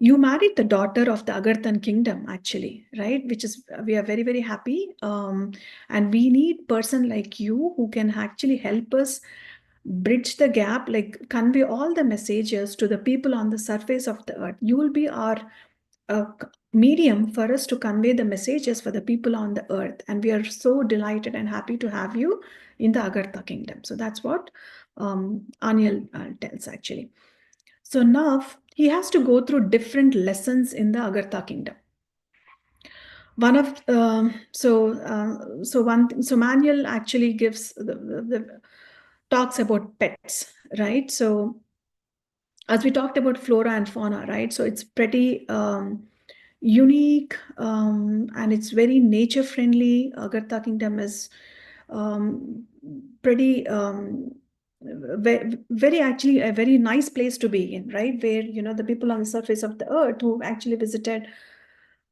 You married the daughter of the Agarthan kingdom, actually, right? Which is, we are very, very happy. And we need person like you who can actually help us bridge the gap, like convey all the messages to the people on the surface of the earth. You will be our medium for us to convey the messages for the people on the earth. And we are so delighted and happy to have you in the Agartha kingdom. So that's what Anil tells, actually. So now he has to go through different lessons in the Agartha kingdom. One of so Manuel actually gives the talks about pets, right? So as we talked about flora and fauna, right? So it's pretty unique, and it's very nature friendly. Agartha kingdom is pretty very actually a very nice place to be in, right? Where, you know, the people on the surface of the earth who actually visited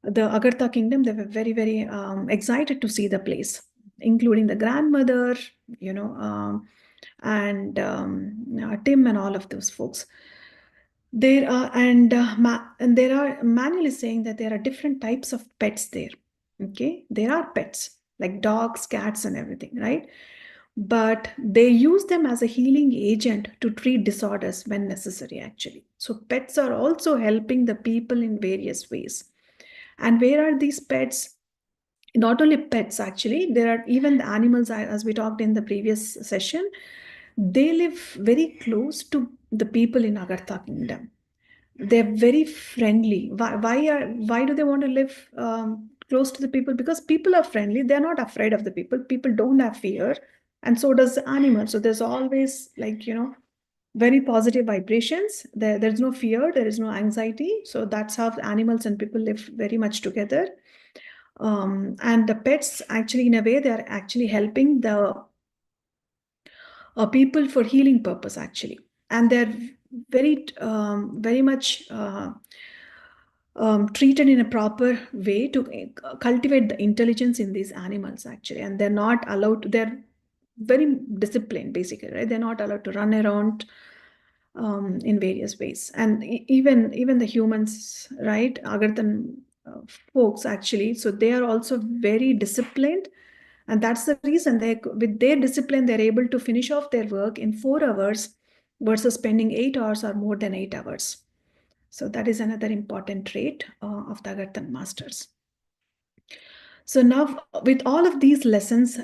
the Agartha kingdom, they were very, very excited to see the place, including the grandmother, you know, and Tim and all of those folks. There are, and there are, Manuel is saying that there are different types of pets there. Okay, there are pets like dogs, cats, and everything, right? But they use them as a healing agent to treat disorders when necessary, actually. So pets are also helping the people in various ways. And where are these pets? Not only pets, actually, there are even the animals, as we talked in the previous session. They live very close to the people in Agartha kingdom. They're very friendly. Why do they want to live close to the people? Because people are friendly. They're not afraid of the people. People don't have fear, and so does the animal. So there's always, like, you know, very positive vibrations. There's no fear. There is no anxiety. So that's how the animals and people live very much together. And the pets, actually, in a way, they are actually helping the people for healing purpose, actually. And they're very much treated in a proper way to cultivate the intelligence in these animals, actually. And they're not allowed to, they're very disciplined, basically, right? They're not allowed to run around in various ways. And even the humans, right? Agarthan folks, actually, so they are also very disciplined. And that's the reason they, with their discipline, they're able to finish off their work in 4 hours versus spending 8 hours or more than 8 hours. So that is another important trait of the Agarthan masters. So now, with all of these lessons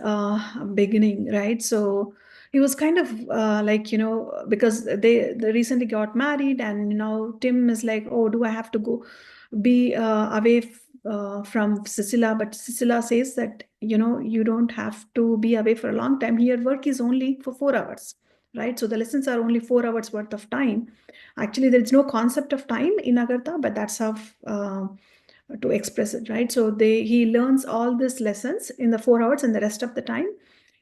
beginning, right? So he was kind of like, you know, because they recently got married, and now Tim is like, oh, do I have to go be away from Cecilia? But Cecilia says that, you know, you don't have to be away for a long time. Here, work is only for 4 hours, right? So the lessons are only 4 hours worth of time. Actually, there is no concept of time in Agartha, but that's how to express it, right? So he learns all these lessons in the 4 hours, and the rest of the time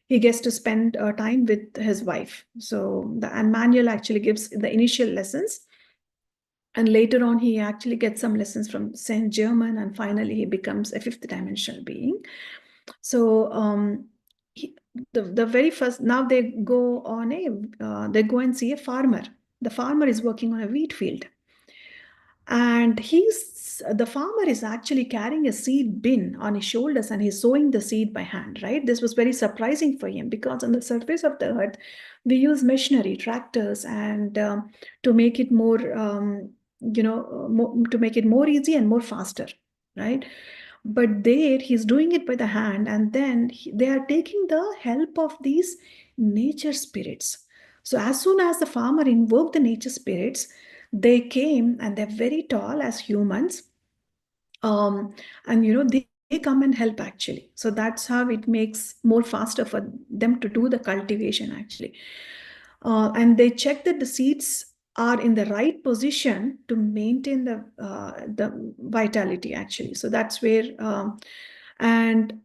he gets to spend time with his wife. So and Manuel actually gives the initial lessons, and later on he actually gets some lessons from Saint Germain, and finally he becomes a fifth dimensional being. So the very first, now they go on they go and see a farmer. The farmer is working on a wheat field, and the farmer is actually carrying a seed bin on his shoulders, and he's sowing the seed by hand, right? This was very surprising for him, because on the surface of the earth we use machinery, tractors, and to make it more to make it more easy and more faster, right? But there he's doing it by the hand, and then they are taking the help of these nature spirits. So as soon as the farmer invoked the nature spirits, they came, and they're very tall as humans. And they come and help, actually. So that's how it makes more faster for them to do the cultivation, actually. And they check that the seeds are in the right position to maintain the vitality, actually. So that's where and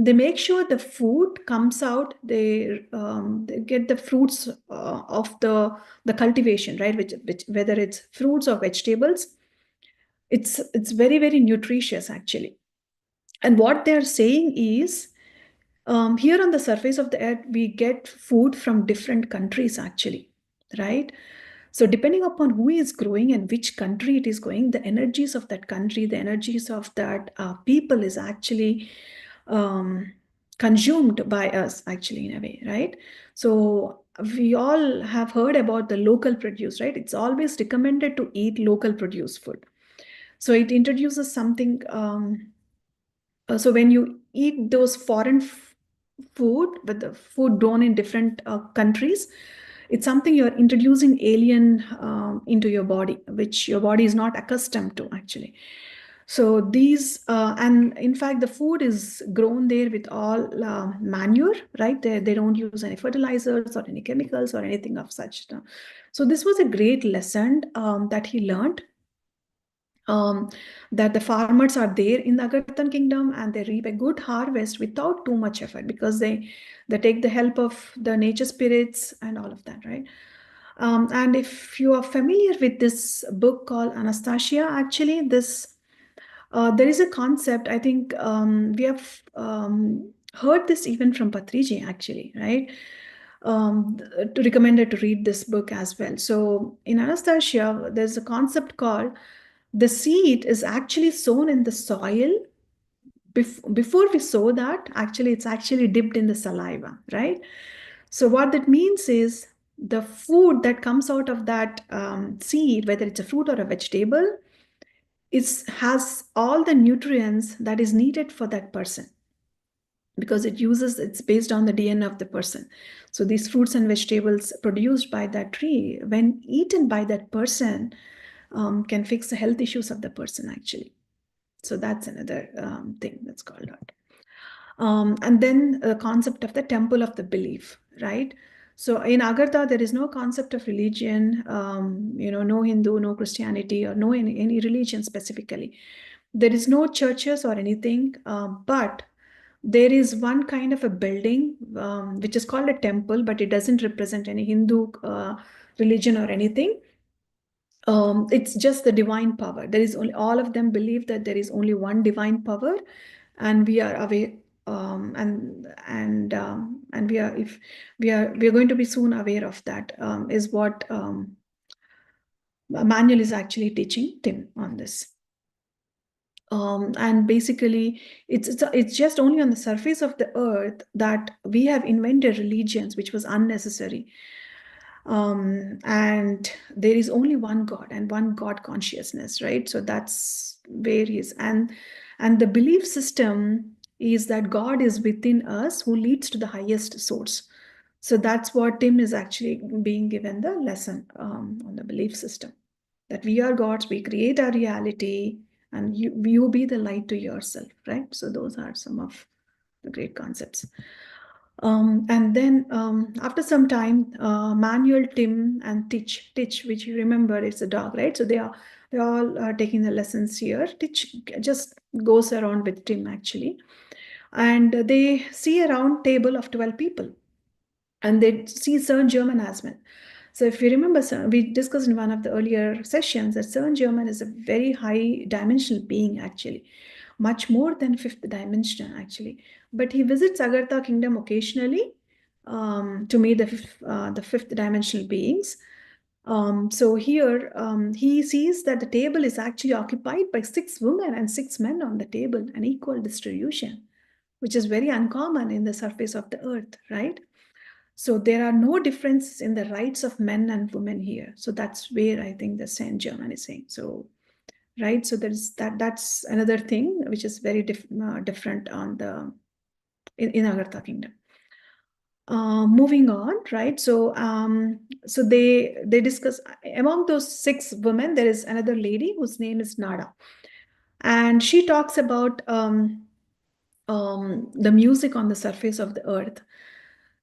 they make sure the food comes out. They get the fruits of the cultivation, right? Which whether it's fruits or vegetables, it's very, very nutritious, actually. And what they're saying is, here on the surface of the earth we get food from different countries, actually, right? So depending upon who is growing and which country it is going, the energies of that country, the energies of that people is actually um, consumed by us actually in a way, right? So we all have heard about the local produce, right? It's always recommended to eat local produce food. So it introduces something. So when you eat those foreign food, with the food grown in different countries, it's something you're introducing alien into your body, which your body is not accustomed to actually. So these, and in fact, the food is grown there with all manure, right? They don't use any fertilizers or any chemicals or anything of such. So this was a great lesson that he learned, um, that the farmers are there in the Agarthan kingdom and they reap a good harvest without too much effort, because they take the help of the nature spirits and all of that, right? And if you are familiar with this book called Anastasia, actually, this there is a concept. I think we have heard this even from Patriji, actually, right? To recommended to read this book as well. So in Anastasia, there's a concept called the seed is actually sown in the soil. Before we sow that, actually, it's actually dipped in the saliva, right? So what that means is the food that comes out of that seed, whether it's a fruit or a vegetable, has all the nutrients that is needed for that person, because it's based on the DNA of the person. So these fruits and vegetables produced by that tree, when eaten by that person, can fix the health issues of the person actually. So that's another thing that's called out. And then the concept of the temple of the belief, right? So in Agartha, there is no concept of religion, no Hindu, no Christianity, or no any religion specifically. There is no churches or anything, but there is one kind of a building which is called a temple, but it doesn't represent any Hindu religion or anything. It's just the divine power. There is only, all of them believe that there is only one divine power, and we are aware, and we are, if we are going to be soon aware of that, is what Manuel is actually teaching Tim on this. And basically, it's just only on the surface of the earth that we have invented religions, which was unnecessary. And there is only one God and one God consciousness, right? So that's where he is. And the belief system is that God is within us, who leads to the highest source. So that's what Tim is actually being given the lesson on the belief system, that we are gods, we create our reality, and you be the light to yourself, right? So those are some of the great concepts. And then after some time, Manuel, Tim, and Titch, which you remember, it's a dog, right? So they're all taking the lessons here. Titch just goes around with Tim actually, and they see a round table of 12 people, and they see Cern German as well. So if you remember, we discussed in one of the earlier sessions that Cern German is a very high dimensional being actually, much more than fifth dimension actually. But he visits Agartha kingdom occasionally to meet the fifth dimensional beings. So here he sees that the table is actually occupied by 6 women and 6 men on the table, an equal distribution, which is very uncommon in the surface of the earth, right? So there are no differences in the rights of men and women here. So that's where I think the Saint German is saying. So, right. So there's that's another thing which is very different on the in Agartha kingdom. Moving on, right? So they discuss, among those 6 women, there is another lady whose name is Nada, and she talks about the music on the surface of the earth.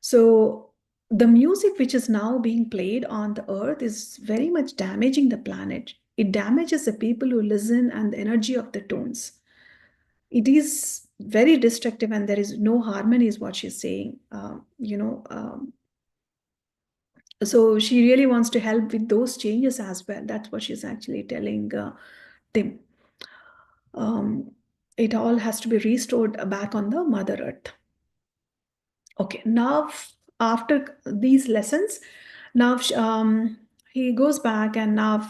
So the music which is now being played on the earth is very much damaging the planet. It damages the people who listen and the energy of the tones. It is very destructive, and there is no harmony, is what she's saying. So she really wants to help with those changes as well. That's what she's actually telling Tim. It all has to be restored back on the Mother Earth. Okay, now after these lessons, now he goes back, and now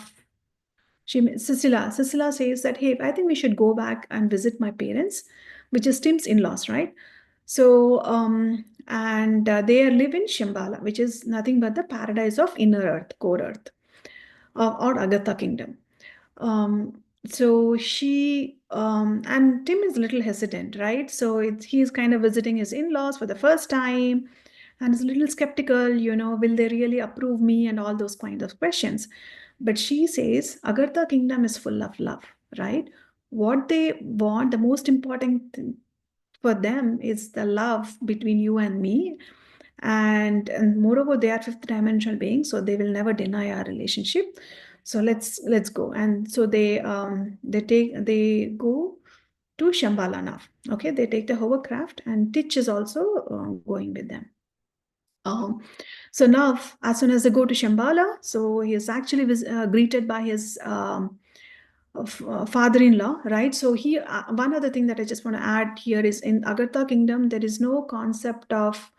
Cecilia says that, hey, I think we should go back and visit my parents, which is Tim's in-laws, right? So, and they live in Shambhala, which is nothing but the paradise of inner earth, core earth, or Agartha kingdom. So and Tim is a little hesitant, right? So he's kind of visiting his in-laws for the first time and is a little skeptical, will they really approve me and all those kind of questions. But she says, Agartha kingdom is full of love, right? What they want, the most important thing for them is the love between you and me. And moreover, they are fifth dimensional beings, so they will never deny our relationship. So let's go. And so they go to Shambhala now. Okay, they take the hovercraft, and Titch is also going with them. Um, so now, as soon as they go to Shambhala, so he is actually greeted by his father-in-law, right? So one other thing that I just want to add here is, in Agartha kingdom, there is no concept of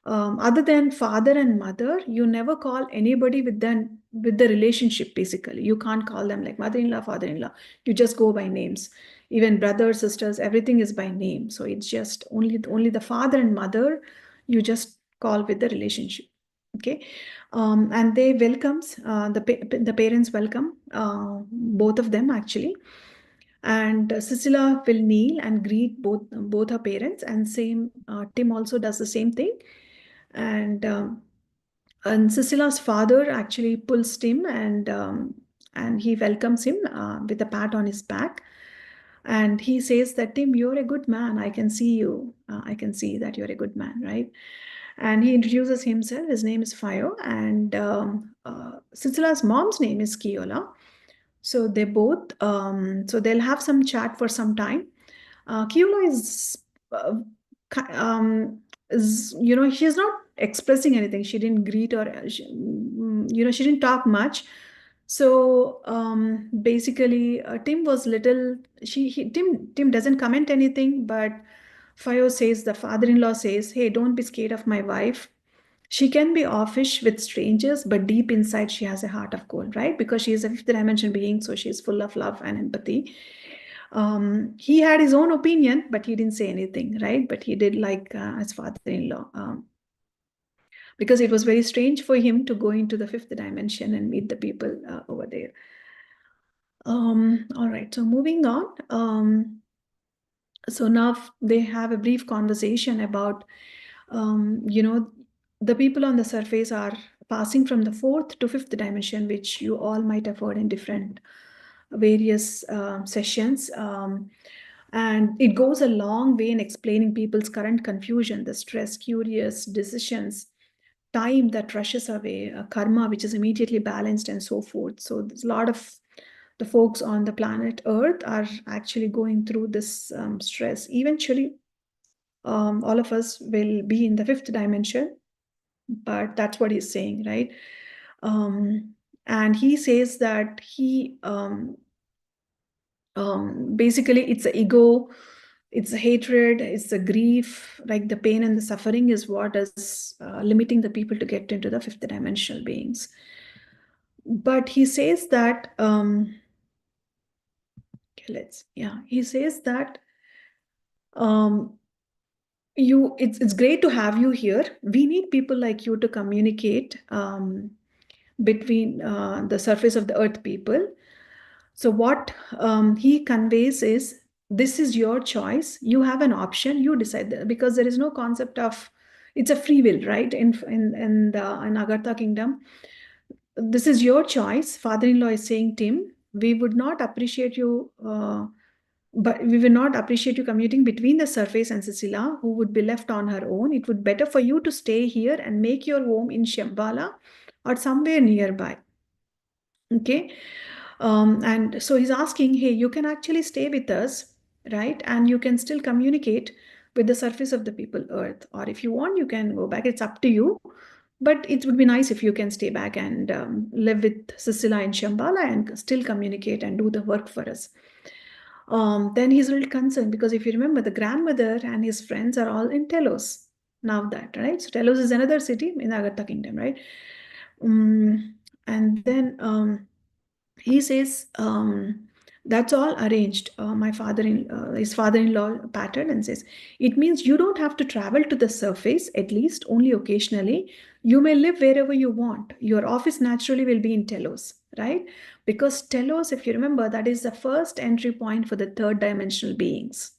other than father and mother. You never call anybody with the relationship. Basically, you can't call them like mother-in-law, father-in-law. You just go by names. Even brothers, sisters, everything is by name. So it's just only the father and mother you just call with the relationship. Okay, and they welcomes the parents welcome both of them actually, and Cecilia will kneel and greet both her parents, and same Tim also does the same thing, and Cecilia's father actually pulls Tim, and he welcomes him with a pat on his back. And he says that, Tim, you're a good man. I can see you. I can see that you're a good man, right? And he introduces himself. His name is Fayo, and Cecilia's mom's name is Kiola. So so they'll have some chat for some time. Kiola uh, she's not expressing anything. She didn't greet, or she didn't talk much. So basically, Tim was little. Tim doesn't comment anything, but Fayo says, the father-in-law says, "Hey, don't be scared of my wife. She can be offish with strangers, but deep inside she has a heart of gold, right? Because she is a fifth dimension being, so she's full of love and empathy." He had his own opinion, but he didn't say anything, right? But he did like his father-in-law, because it was very strange for him to go into the fifth dimension and meet the people over there. All right, so moving on. So now they have a brief conversation about, the people on the surface are passing from the fourth to fifth dimension, which you all might have heard in different various sessions. And it goes a long way in explaining people's current confusion, the stress, curious decisions, time that rushes away, karma, which is immediately balanced, and so forth. So there's a lot of the folks on the planet Earth are actually going through this stress. Eventually, all of us will be in the fifth dimension, but that's what he's saying, right? And he says that basically it's the ego, it's the hatred, it's the grief, like the pain and the suffering is what is limiting the people to get into the fifth dimensional beings. But he says that he says that it's great to have you here. We need people like you to communicate between the surface of the earth people. So what he conveys is, this is your choice. You have an option. You decide that, because there is no concept of, it's a free will, right? In Agartha kingdom, this is your choice. Father-in-law is saying, Tim, we would not appreciate you. But we will not appreciate you commuting between the surface and Cecilia, who would be left on her own. It would be better for you to stay here and make your home in Shambhala or somewhere nearby. Okay. And so he's asking, hey, you can actually stay with us, right? And you can still communicate with the surface of the people Earth. Or if you want, you can go back. It's up to you. But it would be nice if you can stay back and live with Cecilia in Shambhala and still communicate and do the work for us. Then he's a little concerned, because if you remember, the grandmother and his friends are all in Telos. Now that, right? So Telos is another city in the Agartha kingdom, right? And then he says, that's all arranged. His father-in-law pattered and says, it means you don't have to travel to the surface, at least only occasionally. You may live wherever you want. Your office naturally will be in Telos, right? Because Telos, if you remember, that is the first entry point for the third dimensional beings.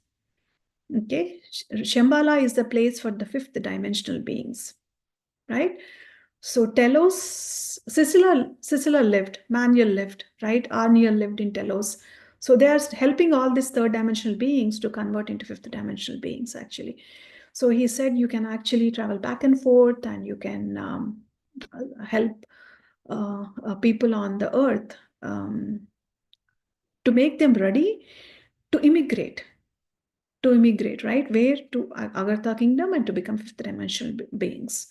Okay, Shambhala is the place for the fifth dimensional beings, right? So Telos, Sicilla lived, Manuel lived, right? Arniel lived in Telos. So they are helping all these third dimensional beings to convert into fifth dimensional beings, actually. So he said you can actually travel back and forth, and you can help people on the earth to make them ready to immigrate. Right? Where? To Agartha kingdom, and to become fifth dimensional beings.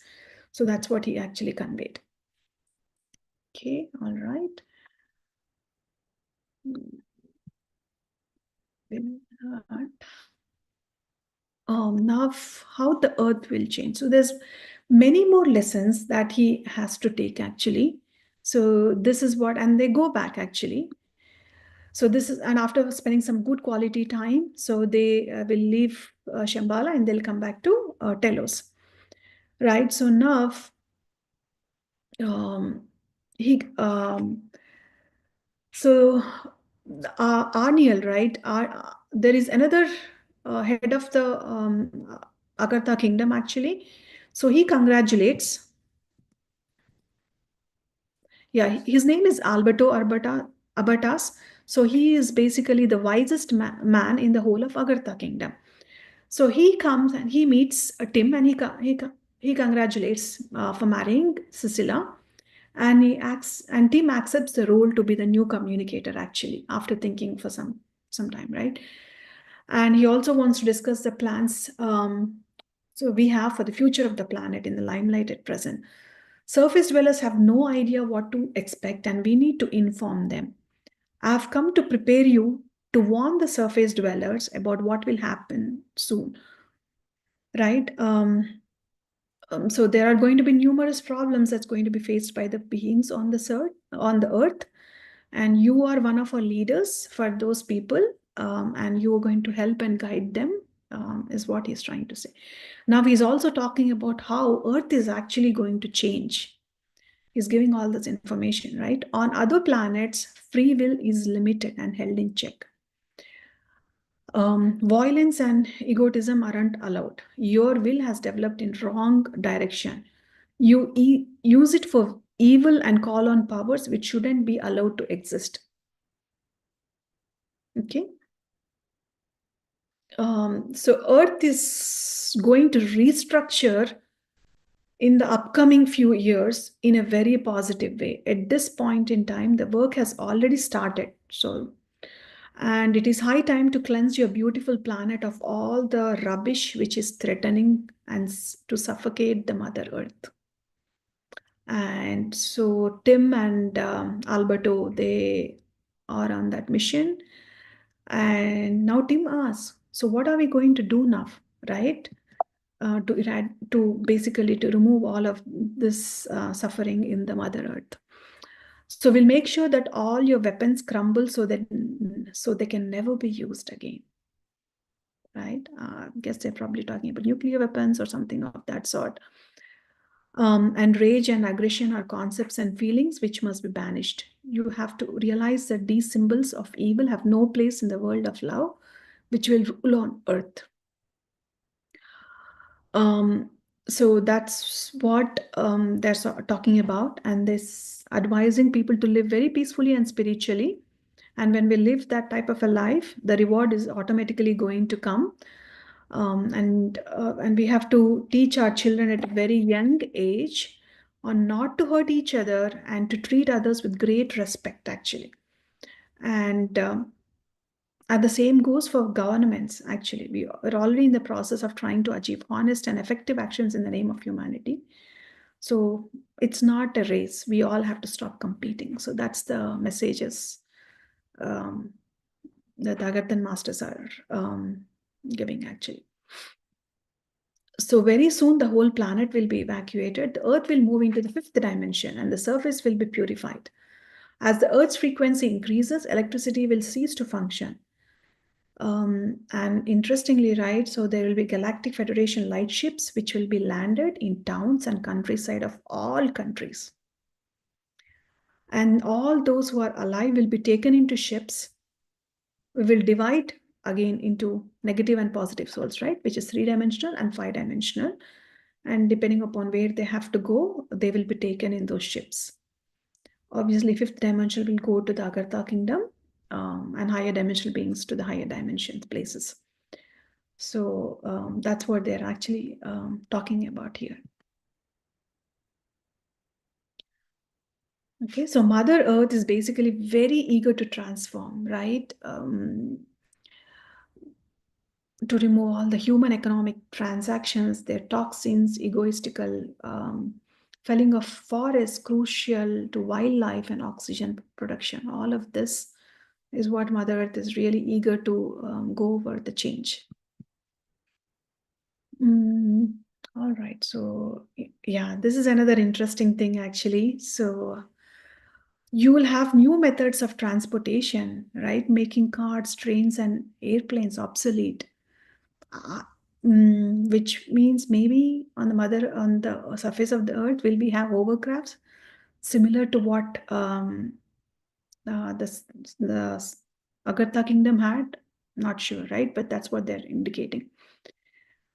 So that's what he actually conveyed. Okay, all right. Now how the earth will change. So there's many more lessons that he has to take, actually. So this is what, and they go back, actually. So this is, and after spending some good quality time, so they will leave Shambhala and they'll come back to Telos, right? So now he so Arniel, right? There is another head of the Agartha kingdom, actually. So he congratulates. Yeah, his name is Alberto Abatas. So he is basically the wisest man in the whole of Agartha kingdom. So he comes and he meets Tim, and he congratulates for marrying Cecilia, and Tim accepts the role to be the new communicator, actually, after thinking for some time, right? And he also wants to discuss the plans so we have for the future of the planet in the limelight at present. Surface dwellers have no idea what to expect, and we need to inform them. I have come to prepare you to warn the surface dwellers about what will happen soon, right? So there are going to be numerous problems that's going to be faced by the beings on the earth, and you are one of our leaders for those people, and you are going to help and guide them, is what he's trying to say. Now he's also talking about how earth is actually going to change. He's giving all this information, right? On other planets, free will is limited and held in check. Violence and egotism aren't allowed. Your will has developed in wrong direction. You use it for evil and call on powers which shouldn't be allowed to exist. Okay. So Earth is going to restructure in the upcoming few years in a very positive way. At this point in time, the work has already started. So, and it is high time to cleanse your beautiful planet of all the rubbish which is threatening and to suffocate the Mother Earth. And so Tim and Alberto, they are on that mission. And now Tim asks, so what are we going to do now, right? To basically to remove all of this suffering in the Mother Earth. So we'll make sure that all your weapons crumble so they can never be used again, right? I guess they're probably talking about nuclear weapons or something of that sort. And rage and aggression are concepts and feelings which must be banished. You have to realize that these symbols of evil have no place in the world of love, which will rule on earth. So that's what they're talking about, and this advising people to live very peacefully and spiritually. And when we live that type of a life, the reward is automatically going to come. And we have to teach our children at a very young age on not to hurt each other and to treat others with great respect, actually. And the same goes for governments, actually. We are already in the process of trying to achieve honest and effective actions in the name of humanity. So it's not a race. We all have to stop competing. So that's the messages um, that the Agarthan masters are giving, actually. So very soon the whole planet will be evacuated. The Earth will move into the fifth dimension and the surface will be purified. As the Earth's frequency increases, electricity will cease to function. And interestingly, right, so there will be Galactic Federation light ships which will be landed in towns and countryside of all countries. And all those who are alive will be taken into ships. We will divide again into negative and positive souls, right, which is 3-dimensional and 5-dimensional. And depending upon where they have to go, they will be taken in those ships. Obviously, fifth dimension will go to the Agartha kingdom, and higher dimensional beings to the higher dimensions places. So that's what they're actually talking about here. Okay, so Mother Earth is basically very eager to transform, right? To remove all the human economic transactions, their toxins, egoistical felling of forests, crucial to wildlife and oxygen production. All of this is what Mother Earth is really eager to go over the change. All right, so yeah, this is another interesting thing actually. So you will have new methods of transportation, right? Making cars, trains, and airplanes obsolete. Uh, which means maybe on the surface of the earth will we have hovercrafts similar to what the Agartha kingdom had. Not sure, right? But that's what they're indicating.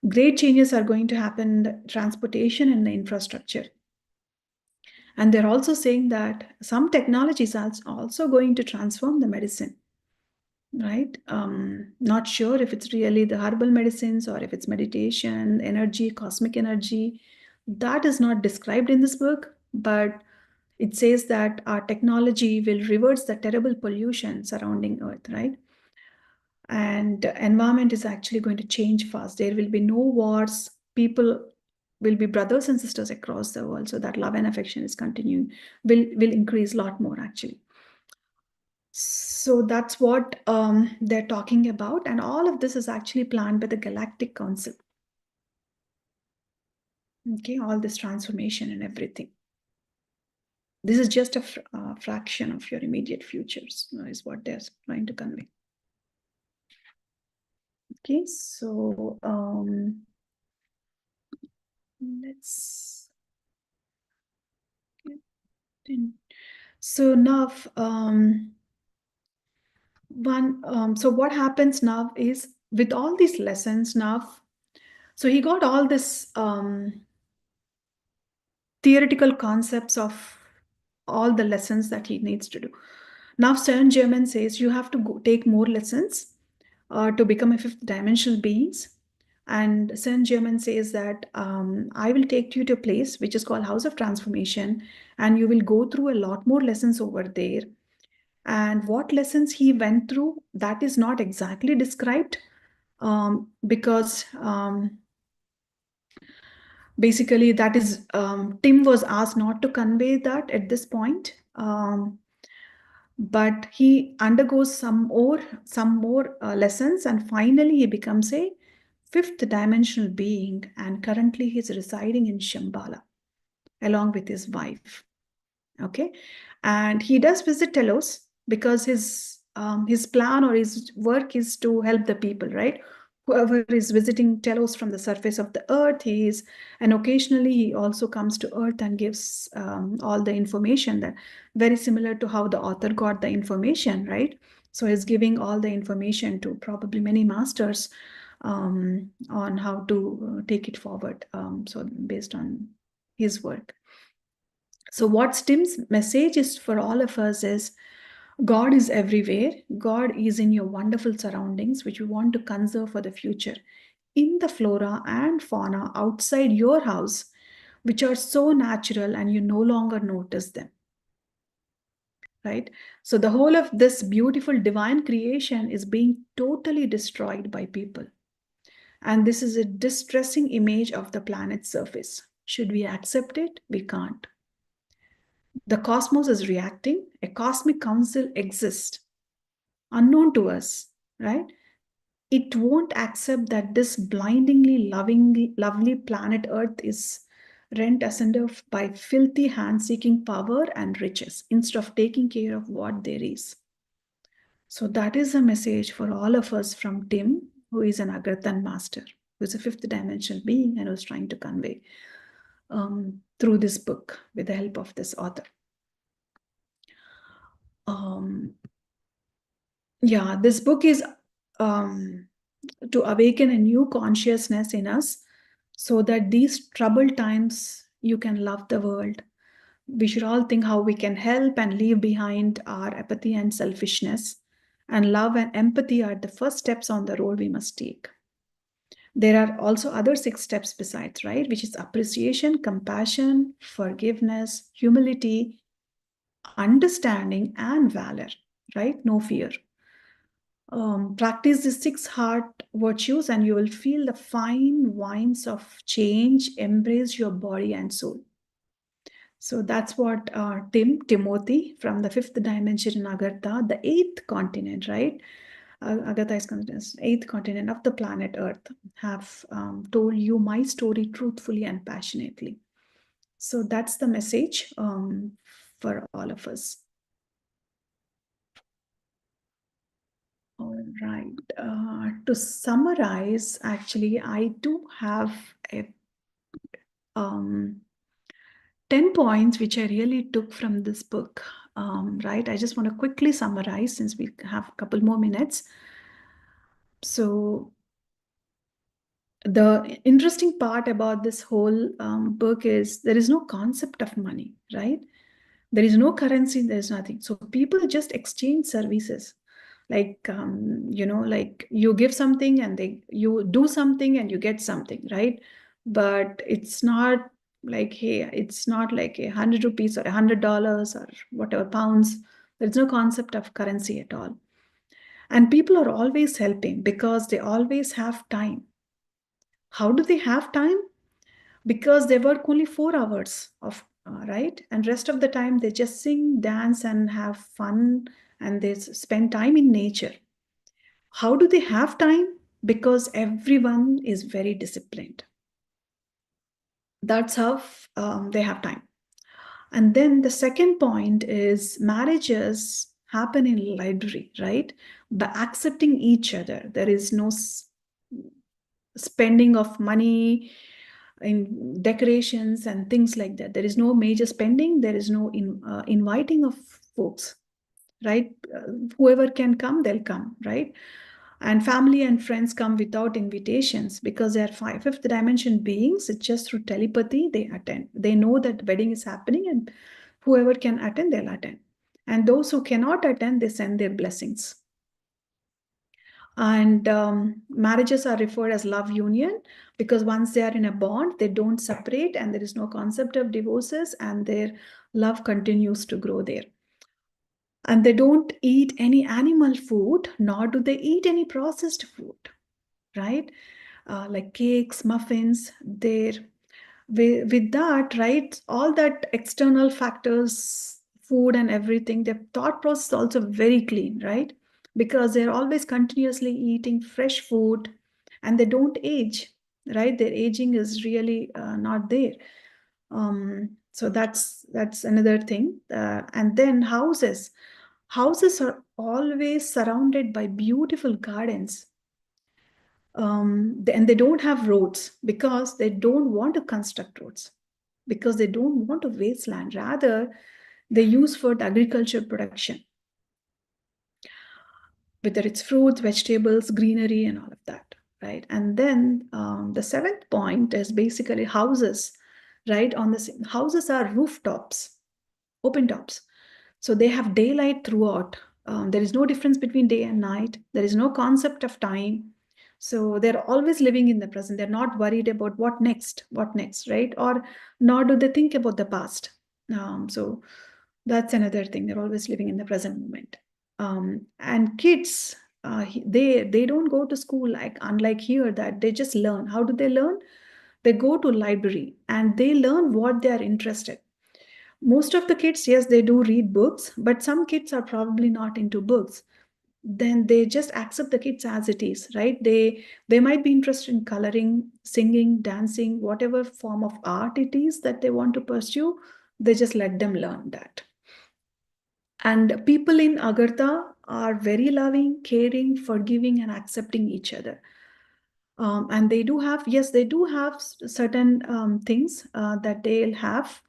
Great changes are going to happen in the transportation and the infrastructure. And they're also saying that some technologies are also going to transform the medicine, right? Not sure if it's really the herbal medicines or if it's meditation, energy, cosmic energy. That is not described in this book, but it says that our technology will reverse the terrible pollution surrounding Earth, right? And the environment is actually going to change fast. There will be no wars. People will be brothers and sisters across the world. So that love and affection is continuing, will increase a lot more actually. So that's what they're talking about. And all of this is actually planned by the Galactic Council. Okay, all this transformation and everything. This is just a fraction of your immediate futures, is what they're trying to convey. Okay, so let's get in. So now, so what happens now is with all these lessons now, so he got all this theoretical concepts of all the lessons that he needs to do. Now, Saint Germain says you have to go take more lessons to become a fifth dimensional beings. And Saint Germain says that I will take you to a place which is called House of Transformation, and you will go through a lot more lessons over there. And what lessons he went through, that is not exactly described because basically that is Tim was asked not to convey that at this point. But he undergoes some more lessons, and finally he becomes a fifth dimensional being, and currently he's residing in Shambhala along with his wife. Okay, and he does visit Telos because his plan or his work is to help the people, right? Whoever is visiting Telos from the surface of the earth, he is, and occasionally he also comes to earth and gives all the information, that very similar to how the author got the information, right? So he's giving all the information to probably many masters on how to take it forward. So based on his work. So what Tim's message is for all of us is God is everywhere. God is in your wonderful surroundings, which you want to conserve for the future. In the flora and fauna outside your house, which are so natural and you no longer notice them. Right? So the whole of this beautiful divine creation is being totally destroyed by people. And this is a distressing image of the planet's surface. Should we accept it? We can't. The cosmos is reacting. A cosmic council exists, unknown to us, right? it won't accept that this blindingly lovely planet Earth is rent asunder by filthy hands seeking power and riches instead of taking care of what there is. So that is a message for all of us from Tim, who is an Agarthan master, who is a fifth dimensional being and was trying to convey through this book with the help of this author. Yeah, this book is to awaken a new consciousness in us so that these troubled times you can love the world. We should all think how we can help and leave behind our apathy and selfishness. And love and empathy are the first steps on the road we must take. There are also other 6 steps besides, right? Which is appreciation, compassion, forgiveness, humility, understanding, and valor, right? No fear. Practice the 6 heart virtues and you will feel the fine wines of change embrace your body and soul. So that's what Timothy from the 5th dimension in Agartha, the 8th continent, right? Agartha is considered 8th continent of the planet Earth, have told you my story truthfully and passionately. So that's the message for all of us. All right. To summarize, actually, I do have a 10 points which I really took from this book. Right. I just want to quickly summarize since we have a couple more minutes. So the interesting part about this whole book is there is no concept of money, right? There is no currency, there's nothing. So people just exchange services. Like, like you give something and you do something and you get something, right? But it's not like, hey, it's not like 100 rupees or $100 or whatever pounds. There's no concept of currency at all. And people are always helping because they always have time. How do they have time? Because they work only 4 hours of right, and rest of the time they just sing, dance, and have fun, and they spend time in nature. How do they have time? Because everyone is very disciplined. That's how they have time. And then the second point is marriages happen in library, right? By accepting each other. There is no spending of money in decorations and things like that. There is no major spending. There is no inviting of folks, right? Whoever can come, they'll come, right? And family and friends come without invitations because they are fifth dimension beings. It's just through telepathy they attend. They know that wedding is happening and whoever can attend, they'll attend. And those who cannot attend, they send their blessings. And marriages are referred as love union because once they are in a bond, they don't separate and there is no concept of divorces and their love continues to grow there. And they don't eat any animal food, nor do they eat any processed food, right? Like cakes, muffins, with that, right? All that external factors, food and everything, their thought process is also very clean, right? Because they're always continuously eating fresh food and they don't age, right? Their aging is really not there. So that's another thing. And then houses. Houses are always surrounded by beautiful gardens. And they don't have roads because they don't want to construct roads because they don't want to waste land. Rather, they use for the agriculture production, whether it's fruits, vegetables, greenery, and all of that, right? And then the 7th point is basically houses, right? Houses are rooftops, open tops. So they have daylight throughout. There is no difference between day and night. There is no concept of time. So they're always living in the present. They're not worried about what next, right? Or nor do they think about the past. So that's another thing. They're always living in the present moment. And kids, they don't go to school like unlike here that they just learn. How do they learn? They go to library and they learn what they are interested. Most of the kids, yes, they do read books, but some kids are probably not into books. then they just accept the kids as it is, right? They might be interested in coloring, singing, dancing, whatever form of art it is that they want to pursue. They just let them learn that. And people in Agartha are very loving, caring, forgiving, and accepting each other. And they do have, yes, they do have certain things that they'll have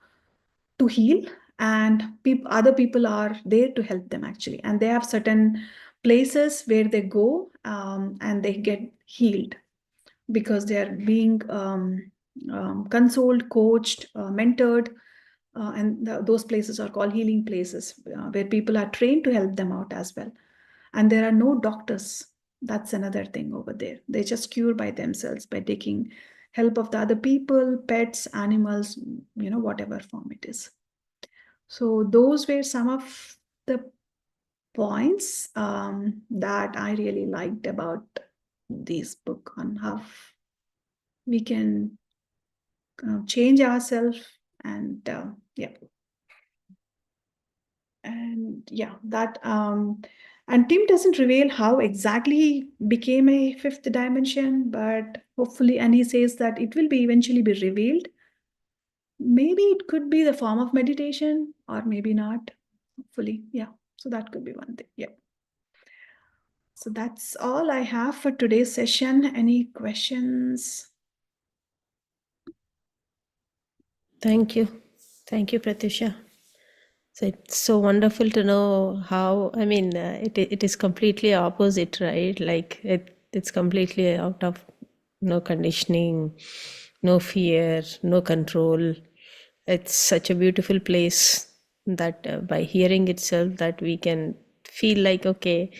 to heal, and other people are there to help them actually. And they have certain places where they go and they get healed because they are being consoled, coached, mentored. And those places are called healing places where people are trained to help them out as well. And there are no doctors. That's another thing over there. They just cure by themselves by taking help of the other people, pets, animals, whatever form it is. So those were some of the points that I really liked about this book on how we can change ourselves. And yeah, and yeah, that and Tim doesn't reveal how exactly he became a fifth dimension, but hopefully, and he says that it will be eventually be revealed. Maybe it could be the form of meditation, or maybe not. Hopefully, yeah. So that could be one thing. Yeah. So that's all I have for today's session. Any questions? Thank you. Thank you, Prathyusha. So it's so wonderful to know how, I mean, it is completely opposite, right? Like it's completely out of no conditioning, no fear, no control. It's such a beautiful place that by hearing itself that we can feel like, okay,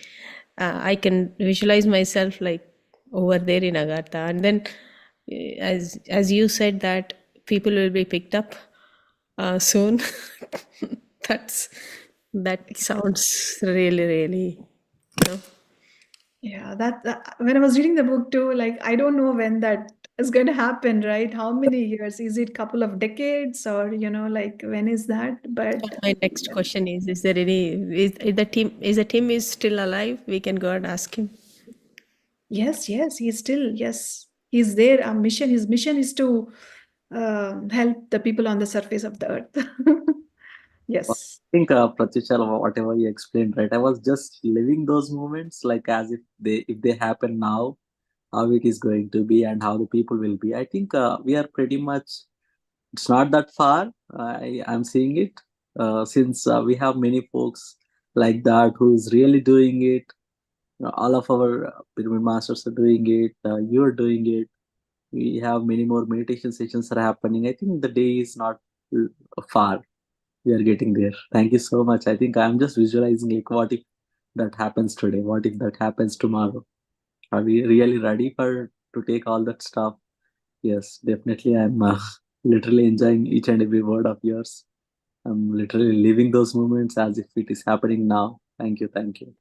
I can visualize myself like over there in Agartha. And then as you said that people will be picked up soon. That's that sounds really, really, you know. Yeah, that when I was reading the book too, like I don't know when that is going to happen, right? How many years? Is it couple of decades, or like when is that? But My next question is there any is the team is still alive? We can go and ask him. yes, yes, yes, he's there. His mission is to help the people on the surface of the earth. I Yes. think Pratyusha, whatever you explained, right? I was just living those moments like as if they happen now, how it is going to be and how the people will be. I think we are pretty much. It's not that far. I'm seeing it since we have many folks like that who is really doing it. All of our pyramid masters are doing it. You're doing it. We have many more meditation sessions are happening. I think the day is not far. We are getting there. Thank you so much. I think I'm just visualizing like what if that happens today? What if that happens tomorrow? Are we really ready for to take all that stuff? Yes, definitely. I'm literally enjoying each and every word of yours. I'm literally living those moments as if it is happening now. Thank you. Thank you.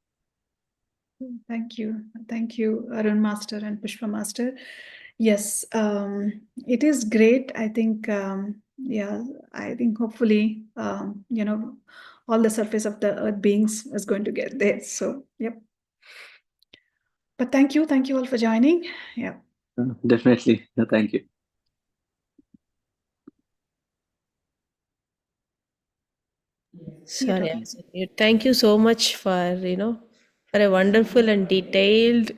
Thank you. Thank you, Arun Master and Pushpa Master. Yes, it is great. I think, yeah, I think hopefully, all the surface of the earth beings is going to get there. So, yep. But thank you all for joining. Yeah. Definitely. Yeah, thank you. See you Sorry, I talking. was on mute. Thank you so much for a wonderful and detailed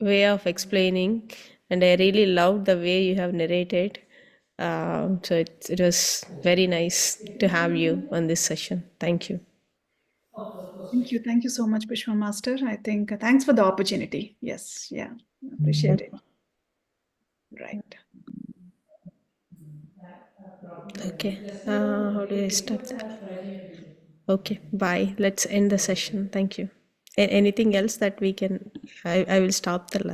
way of explaining, and I really loved the way you have narrated. So it was very nice to have you on this session. Thank you. Thank you. Thank you so much, Pushpa Master. I think thanks for the opportunity. Yes. Yeah. Appreciate it. Right. Okay. How do I start that? Okay. Bye. Let's end the session. Thank you. Anything else that we can? I will stop the live.